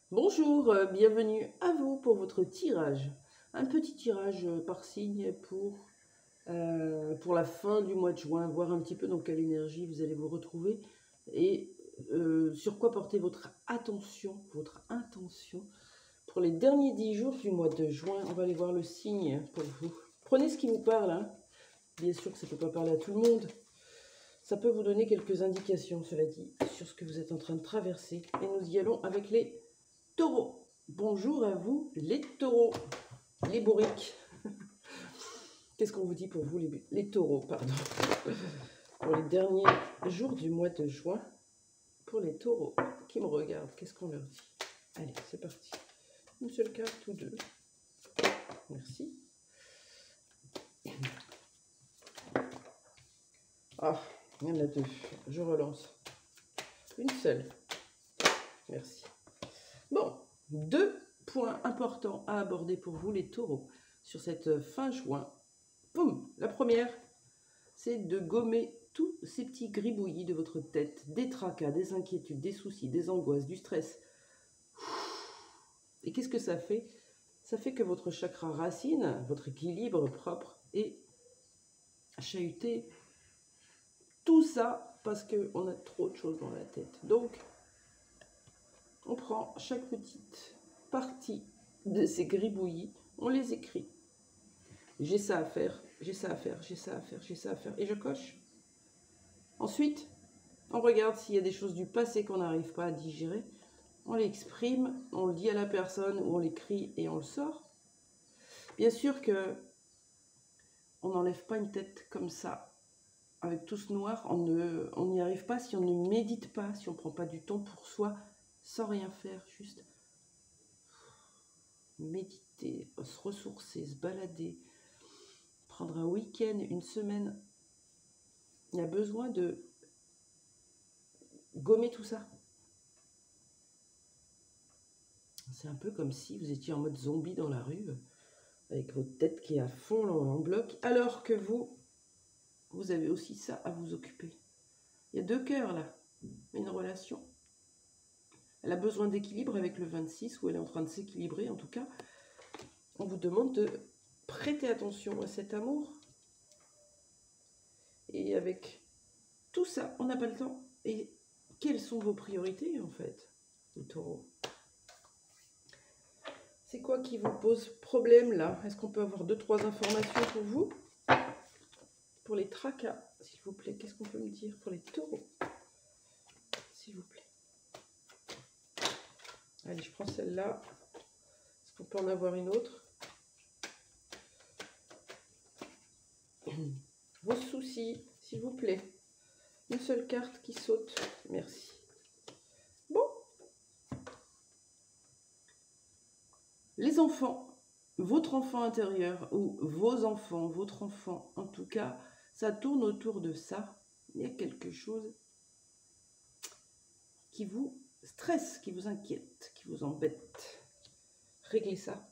Bonjour, bienvenue à vous pour votre tirage. Un petit tirage par signe pour la fin du mois de juin, voir un petit peu dans quelle énergie vous allez vous retrouver et sur quoi porter votre attention, votre intention pour les derniers 10 jours du mois de juin. On va aller voir le signe pour vous. Prenez ce qui vous parle, hein. Bien sûr que ça ne peut pas parler à tout le monde. Ça peut vous donner quelques indications, cela dit, sur ce que vous êtes en train de traverser. Et nous y allons avec les taureaux. Bonjour à vous, les taureaux, les bourriques. Qu'est-ce qu'on vous dit pour vous, les taureaux, pardon. Pour les derniers jours du mois de juin, pour les taureaux qui me regardent, qu'est-ce qu'on leur dit? Allez, c'est parti. Une seule carte ou deux. Merci. Ah, il y en a deux. Je relance. Une seule. Merci. Bon, deux points importants à aborder pour vous, les taureaux, sur cette fin juin. Boum! La première, c'est de gommer tous ces petits gribouillis de votre tête, des tracas, des inquiétudes, des soucis, des angoisses, du stress. Et qu'est-ce que ça fait? Ça fait que votre chakra racine, votre équilibre propre est chahuté. Tout ça parce qu'on a trop de choses dans la tête. Donc, on prend chaque petite partie de ces gribouillis, on les écrit. J'ai ça à faire, j'ai ça à faire, j'ai ça à faire, j'ai ça à faire. Et je coche. Ensuite, on regarde s'il y a des choses du passé qu'on n'arrive pas à digérer. On l'exprime, on le dit à la personne ou on l'écrit et on le sort. Bien sûr que on n'enlève pas une tête comme ça, avec tout ce noir. On n'y arrive pas si on ne médite pas, si on ne prend pas du temps pour soi, sans rien faire, juste méditer, se ressourcer, se balader, prendre un week-end, une semaine. Il y a besoin de gommer tout ça. C'est un peu comme si vous étiez en mode zombie dans la rue, avec votre tête qui est à fond en bloc, alors que vous avez aussi ça à vous occuper. Il y a deux cœurs là, une relation. Elle a besoin d'équilibre avec le 26, ou elle est en train de s'équilibrer en tout cas. On vous demande de prêter attention à cet amour. Et avec tout ça, on n'a pas le temps. Et quelles sont vos priorités en fait, les taureaux? C'est quoi qui vous pose problème là? Est-ce qu'on peut avoir 2-3 informations pour vous? Pour les tracas, s'il vous plaît, qu'est-ce qu'on peut me dire pour les taureaux? S'il vous plaît. Allez, je prends celle-là. Est-ce qu'on peut en avoir une autre? Vos soucis, s'il vous plaît. Une seule carte qui saute. Merci. Bon. Les enfants, votre enfant intérieur ou vos enfants, votre enfant, en tout cas, ça tourne autour de ça. Il y a quelque chose qui vous stresse, qui vous inquiète, qui vous embête. Réglez ça.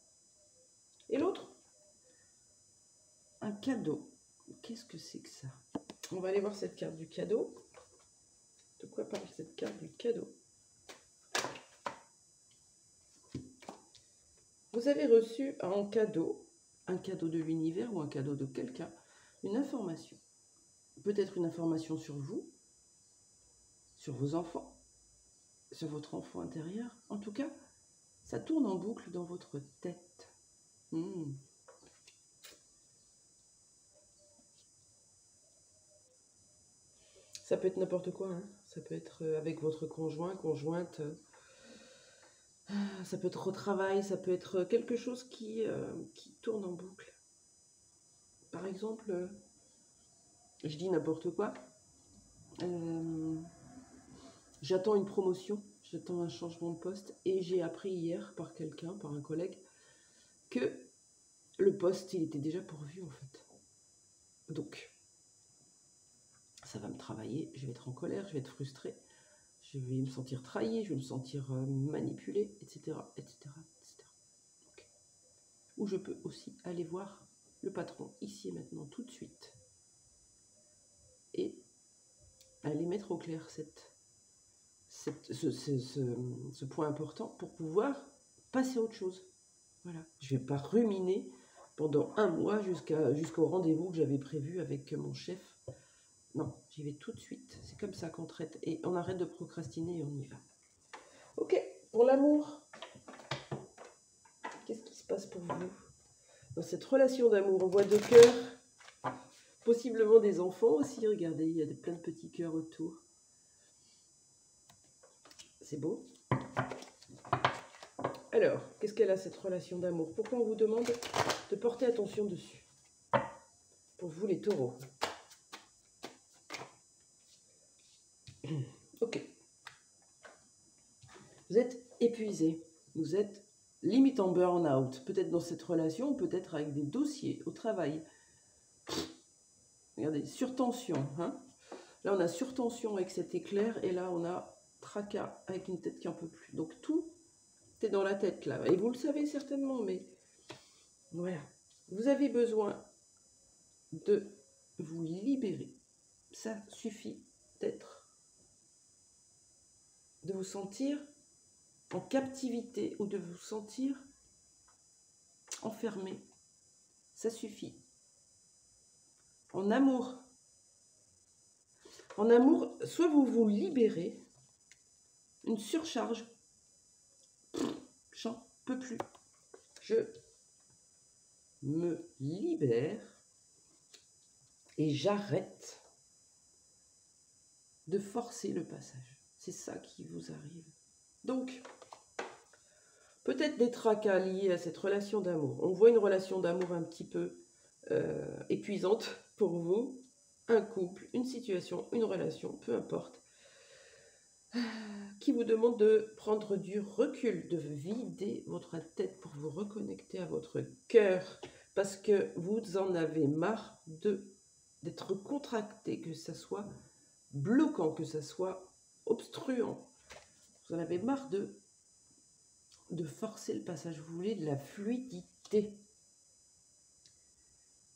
Et l'autre? Un cadeau. Qu'est-ce que c'est que ça? On va aller voir cette carte du cadeau. De quoi parle cette carte du cadeau? Vous avez reçu un cadeau de l'univers ou un cadeau de quelqu'un, une information. Peut-être une information sur vous, sur vos enfants, sur votre enfant intérieur. En tout cas, ça tourne en boucle dans votre tête. Ça peut être n'importe quoi, hein. Ça peut être avec votre conjoint, conjointe. Ça peut être au travail, ça peut être quelque chose qui tourne en boucle. Par exemple, je dis n'importe quoi. J'attends une promotion, j'attends un changement de poste et j'ai appris hier par quelqu'un, par un collègue, que le poste, il était déjà pourvu en fait. Donc, ça va me travailler, je vais être en colère, je vais être frustrée, je vais me sentir trahi, je vais me sentir manipulée, etc., etc., etc. Okay. Ou je peux aussi aller voir le patron ici et maintenant, tout de suite, et aller mettre au clair ce point important pour pouvoir passer à autre chose. Voilà. Je ne vais pas ruminer pendant un mois jusqu'au rendez-vous que j'avais prévu avec mon chef. Non, j'y vais tout de suite. C'est comme ça qu'on traite. Et on arrête de procrastiner et on y va. Ok, pour l'amour. Qu'est-ce qui se passe pour vous dans cette relation d'amour? On voit 2 cœurs. Possiblement des enfants aussi. Regardez, il y a plein de petits cœurs autour. C'est beau. Alors, qu'est-ce qu'elle a cette relation d'amour? Pourquoi on vous demande de porter attention dessus? Pour vous les taureaux. Ok. Vous êtes épuisé. Vous êtes limite en burn-out. Peut-être dans cette relation, peut-être avec des dossiers au travail. Regardez, surtension. Hein? Là, on a surtension avec cet éclair. Et là, on a tracas avec une tête qui n'en peut plus. Donc, tout est dans la tête là. Et vous le savez certainement, mais voilà. Vous avez besoin de vous libérer. Ça suffit de vous sentir en captivité ou de vous sentir enfermé. Ça suffit. En amour, soit vous vous libérez, une surcharge, j'en peux plus. Je me libère et j'arrête de forcer le passage. C'est ça qui vous arrive. Donc, peut-être des tracas liés à cette relation d'amour. On voit une relation d'amour un petit peu épuisante pour vous. Un couple, une situation, une relation, peu importe. Qui vous demande de prendre du recul, de vider votre tête pour vous reconnecter à votre cœur. Parce que vous en avez marre d'être contracté, que ça soit bloquant, que ça soit obstruant. Vous en avez marre de forcer le passage. Vous voulez de la fluidité.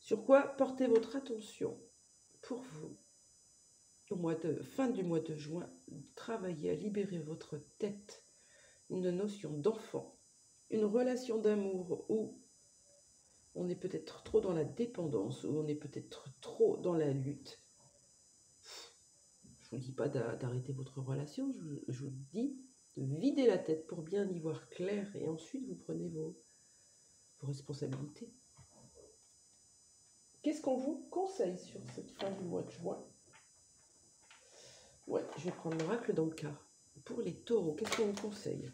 Sur quoi portez votre attention pour vous fin du mois de juin, travaillez à libérer votre tête, une notion d'enfant, une relation d'amour où on est peut-être trop dans la dépendance, où on est peut-être trop dans la lutte. Je ne vous dis pas d'arrêter votre relation, je vous dis de vider la tête pour bien y voir clair et ensuite vous prenez vos responsabilités. Qu'est-ce qu'on vous conseille sur cette fin du mois de juin? Ouais, je vais prendre l'oracle dans le cas. Pour les taureaux, qu'est-ce qu'on vous conseille?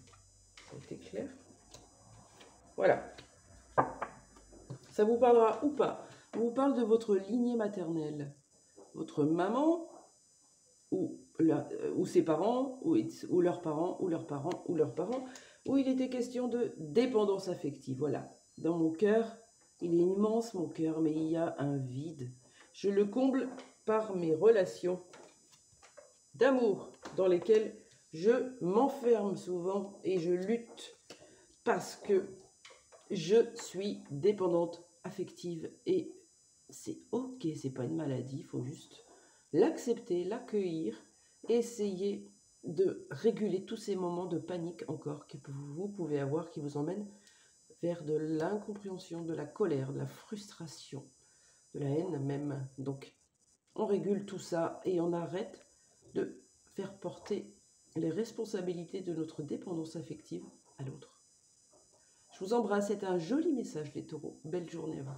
Ça a été clair? Voilà. Ça vous parlera ou pas? On vous parle de votre lignée maternelle. Votre maman, ou ses parents, ou leurs parents, ou leurs parents, ou leurs parents, où il était question de dépendance affective. Voilà. Dans mon cœur, il est immense mon cœur, mais il y a un vide. Je le comble par mes relations d'amour dans lesquelles je m'enferme souvent et je lutte parce que je suis dépendante affective et c'est ok, c'est pas une maladie, il faut juste l'accepter, l'accueillir, essayer de réguler tous ces moments de panique encore que vous pouvez avoir qui vous emmènent vers de l'incompréhension, de la colère, de la frustration, de la haine même. Donc on régule tout ça et on arrête de faire porter les responsabilités de notre dépendance affective à l'autre. Je vous embrasse, c'est un joli message les taureaux. Belle journée à vous.